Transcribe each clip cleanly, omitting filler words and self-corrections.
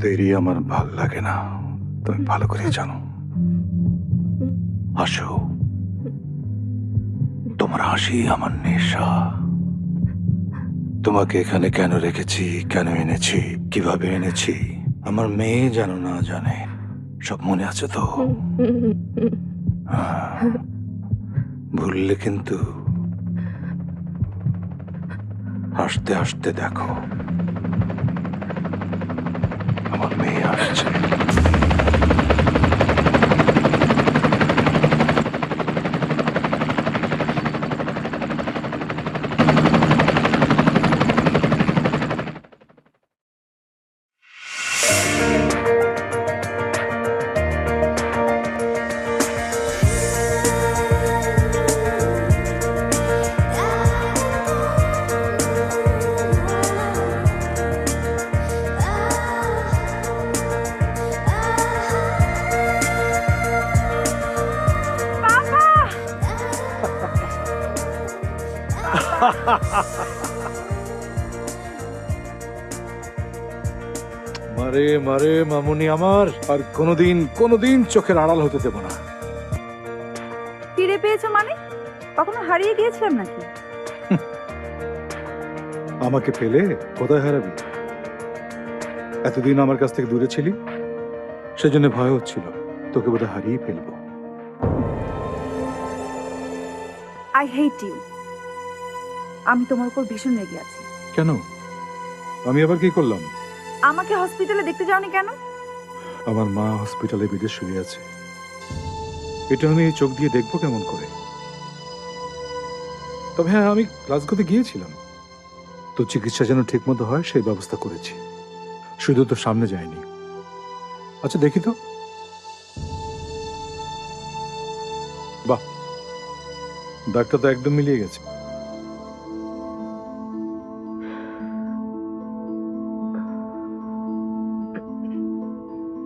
দেরি আমার ভাল লাগে না, তুমি ভালো করে জানো। আসো, তোমার হাসি আমার নেশা। তোমাকে এখানে কেন রেখেছি, কেন এনেছি, কিভাবে এনেছি, আমার মেয়ে যেন না জানে, সব মনে আছে তো? ভুললে কিন্তু হাসতে হাসতে দেখো আমার মেয়ে আসছে। মারে মারে মামুনি আমার, আর কোনোদিন চোখের আড়াল হতে দেব না। ফিরে পেয়েছো মানে? কখনো হারিয়ে গিয়েছিলাম নাকি? আমাকে পেলে কোথায় হারাবি? এতদিন আমার কাছ থেকে দূরে ছিলি, সেজন্য ভয় হচ্ছিল তোকে বোধহয় হারিয়ে ফেলবো। I hate you. আমি তোমার উপর ভীষণ রেগে আছি। কেন? আমি আবার কি করলাম? আমাকে হসপিটালে দেখতে যাওনি কেন? আমার মা হসপিটালে বেডে শুয়ে আছে, এটা আমি এই চোখ দিয়ে দেখবো কেমন করে? তবে হ্যাঁ, আমি গ্লাসগোতে গিয়েছিলাম, তো চিকিৎসা যেন ঠিক মতো হয় সেই ব্যবস্থা করেছি। শুধু তো সামনে যায়নি। আচ্ছা দেখি তো। বাহ, ডাক্তার তো একদম মিলিয়ে গেছে।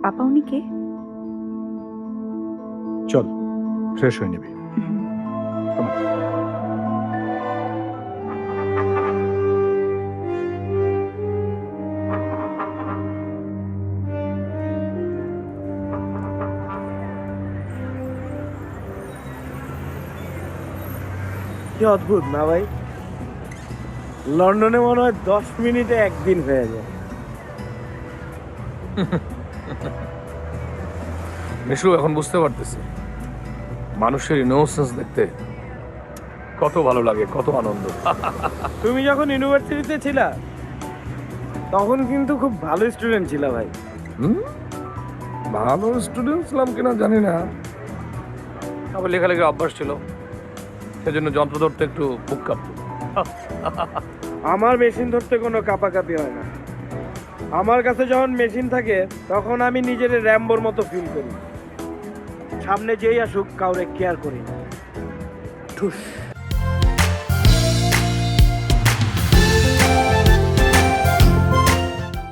পাপা উনি কে? চল, ফ্রেশ হয়ে নিবি। Come on. কি অদ্ভুত না ভাই, লন্ডনে মনে হয় 10 মিনিটে একদিন হয়ে যায়। মিশু এখন বুঝতে পারতেছি মানুষের ইনোসেন্স দেখতে কত ভালো লাগে, কত আনন্দ। তুমি যখন ইউনিভার্সিটিতে ছিলা তখন কিন্তু খুব ভালো স্টুডেন্ট ছিলা ভাই। ভালো স্টুডেন্ট ছিলাম কিনা জানি না, আবার লেখালেখি অভ্যাস ছিল, সেজন্য যন্ত্র ধরতে একটু বুক কাঁপতো। আমার মেশিন ধরতে কোনো কাপাকাপি হয় না। আমার কাছে যখন মেশিন থাকে তখন আমি নিজের র্যাম্বোর মতো ফিল করি। সামনে যেই আসুক কাউরে কেয়ার করি না। ঠুস।